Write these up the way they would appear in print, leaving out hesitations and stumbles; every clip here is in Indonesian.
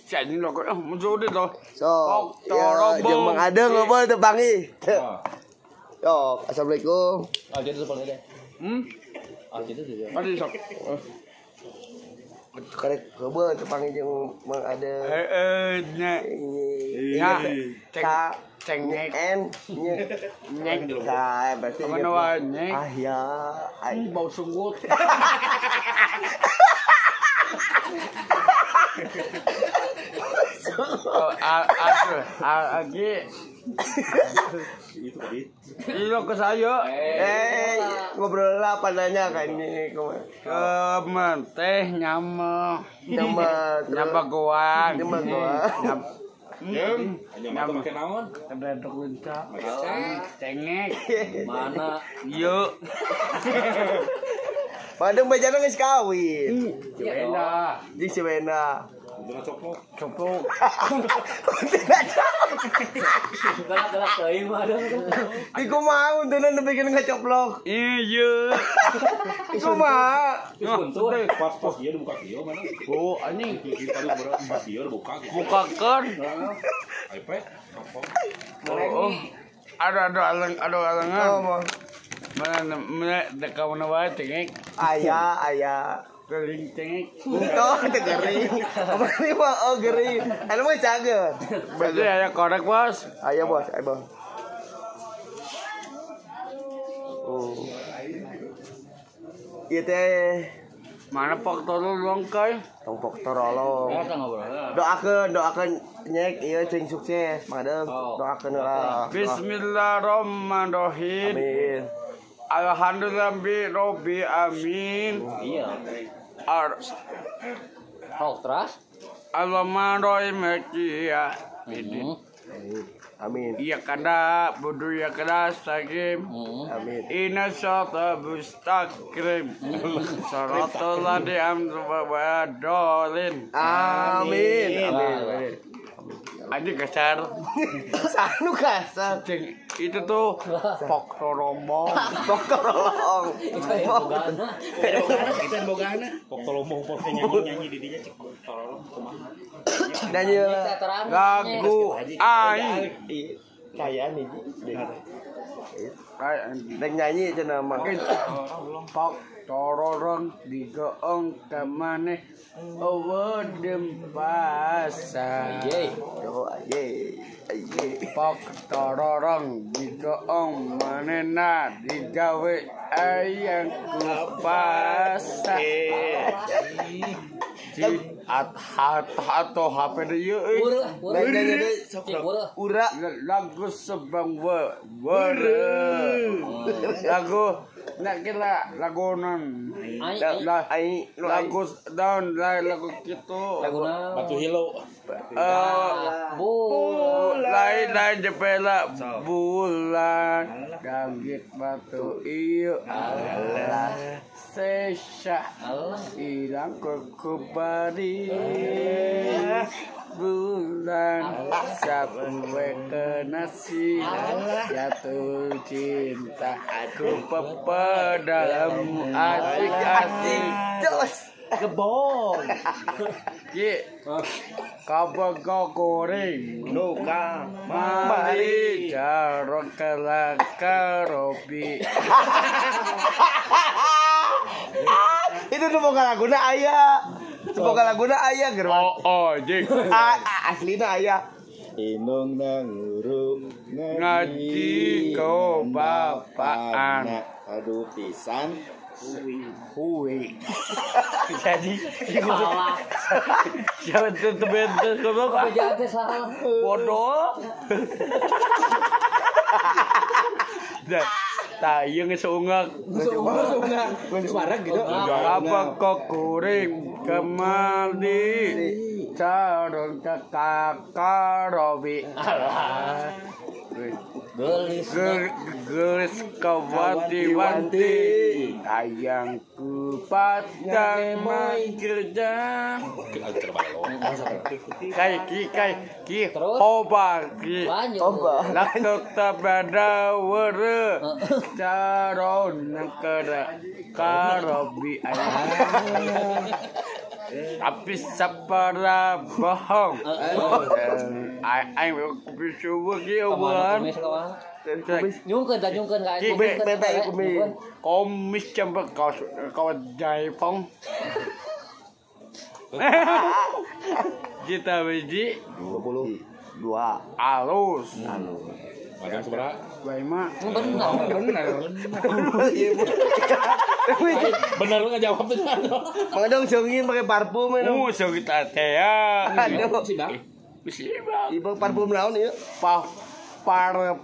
Jadi lo kok muncul deh lo. So, ya, yang Mang Adeng ngobrol tebangi. Yo, assalamualaikum. Ah, jadi seperti deh. Ah, jadi sih. Mari sok. Karek ngobrol tebangi yang Mang Adeng. Nya. Ya, Cengek. Nyek. Saya berarti. Mana wae nyek. Ah ya, Bau sunggut. Agi. Itu tadi. Ilo ke saya. ngobrol apa nanya kan ini Kemen teh nyama goang. Nyama goang. Nyama pakai naon? Tebredok lincah. Cengek. Mana? Yuk. Padahal bajana geus kawin. Beda. Jeung si Wena. Udah coplok. Coplok. Galak-galak teuing mah ada. Di kumaha untunan bikin ngacoplok. Iya. Di kumaha. Bentuk pas dia dibuka kieu mana? Oh, anjing. Kita tadi pas dia dibuka. Bukakan. iPad. Apa? Oh. Ada alangan. Oh, Mana dekawan wae cengek. Aya. Gering cengek. Untung teu gering. Abang mah gering. Anu mah cager. Berarti aya korek, Bos. Aya bos, bos. Oh. Ieu teh Mana Pak Tolong longkai? tompok torolo. Doakeun nyek ieu cing sukses, Madeng. Doakeun heula. Bismillahirrahmanirrahim. Amin. Alhamdulillahirabbil amin. Iya. Terus? Alhamdulillahirrahim ya. Amin. Iya kada budu ya kada sagim. Amin. Inna syata mustaqim. Syaratal ladzi wa dolin. Amin. Amin. Anjing kasar. Sanu kasar. Cing itu tuh pok toromong. Pok torolong. Kita bogana. Pok tolomong pok nyanyi di dinya cek tolong kumaha. Dan ieu Lagu ai. Kayaan nih. Dek nyanyi cenah mah. Pok tororong digoong ka maneh awadem pasar. Yo aye. Pok tororong digoong manehna digawe ayang kupasar. Atau HP dia Ura lagu sebang lagu nak kira lagu non lagu daun lagu gitu Batu Hilo. lain jepela bulan gagit batu iyo Allah sesha hilang kekubari bulan sampai ke nasi jatuh cinta aku pepadamu asik-asik jos gebong ye kabel goreng nuka mari jarong karobi itu nu boga laguna aya gerbang jing aslina aya Inung nanguru ngaji kau bapaan aduh pisan hui jadi jangan terbentuk kalau jadi salah bodoh tayang seungak suara gitu apa kok kuring kemali carong kakarobi gelis kawati-wanti ayangku padang kerja kai oba lakuk tabada were caron kara karobi ayang Tapi sapara bohong. Ai bisa bagi obat. Nyungkeun ka. Komis cembek kau jai pong. Kita biji 22. alus. Makan seberapa? Baik mah. Bener lu ngejawab tuh. Mengadong seungin pakai parfum So kita teh ya. Aduh. Musibah. Ibu parfum naon ieu? Parfum.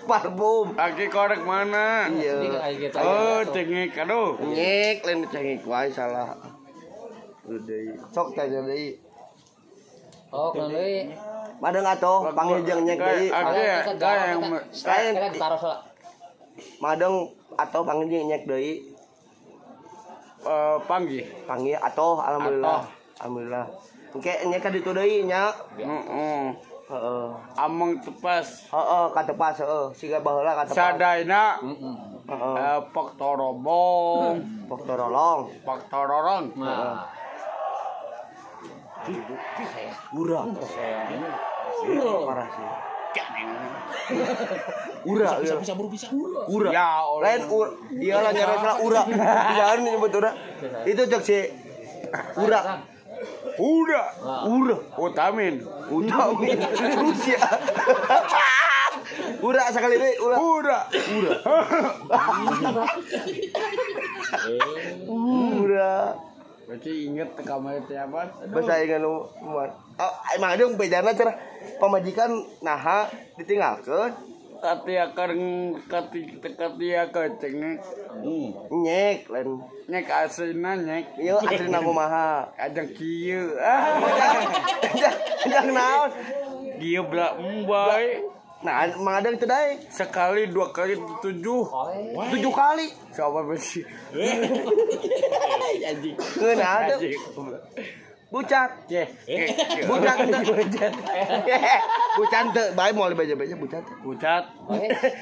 Parfum. Lagi korek mana? Iya. Oh, cengik aduh. Nyek lain cengik wae salah. Deui. Sok tanya deui. Oh, kan deui. Madeng atuh panggil jeung nyek deui. Kain taros lah. Madeng atau panggil jeung nyek deui. Panggil. Panggil atuh alhamdulillah. Alhamdulillah. Engke nyek ka ditu deui nya. Heeh. Heeh. Amang tepas. Heeh, katepas heeh. Siga baheula katepas. Sadayna Heeh. pok torobong, Pok torolong. pok tororong. Nah. Urang. Parah sih. Ura, Bisa buru bisa. ura. Ya Allah. Lain iya lah nyara salah ura. Jangan nyebut ura. Itu cek si ura. Udah. Ura. Utamin. Utamin. Rusia. Ura sekali deui ura. Udah. Ura. Berarti inget kamar teh apa? Bahasa ingan lu muat. Emang ada bedana cara pamajikan naha ditinggalkeun. Katiakan cengek. Nyek lain. Nyek aslina nyek. Ieu asli kumaha? Ajang kieu. Jangan naon. Kieu bela bae. Nah, emang ada teu daek. Sekali 2 kali 7. 7 kali. Coba besi. Anjing. Ngeun ada. Bucat. Bucat teu. Bucat teu. Bae moal baca-baca bucat. Bucat.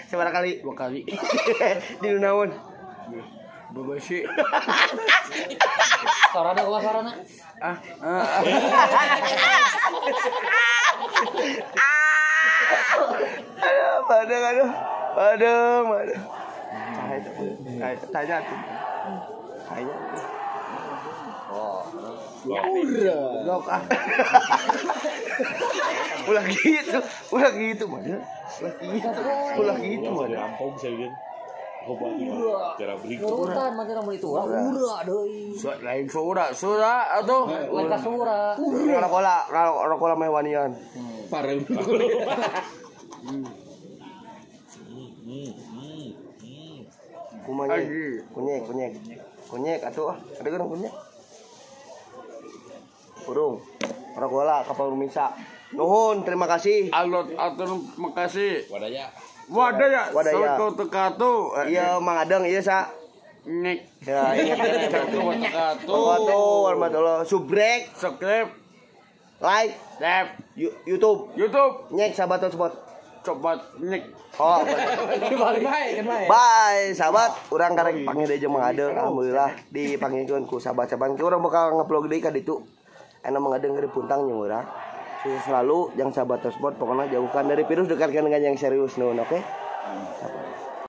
Sabaraha kali? 2 kali. Di naon? Bebesi. Sorana kumaha sorana? Aduh. Tanya tuh. Tanya. Blok ah. Ulah gitu mah. Ulah gitu mah. Rampung saya gitu. Cara beli. Urutan mah mun itu ura deui. Lain sudah atuh. Lain ka sura. Rokola meh wanian. Parah. Kumanya. Kunyek atuh. Ada kan kunyek? Burung. Rokola kapal rumisa. Nuhun, terima kasih. Alot atur makasih. Wadaya. Wadaya. Satu tekatu. Iya, Mang Adeng ieu sa. Nek. Ya, iya. Satu tekatu. Warahmatullahi subscribe, like, YouTube. Nyek sahabat spot. Coba nek. Oh. Balik. Bye, sahabat. Urang karek panggil deui jeung Mang Adeng. Alhamdulillah dipanggilkeun ku sahabat-sahabat. Urang bakal nge-vlog deui ka ditu. Ena Mang Adeng keur puntang jeung urang. Selalu yang sahabat sport pokoknya jauhkan dari virus, dekatkan dengan yang serius, oke?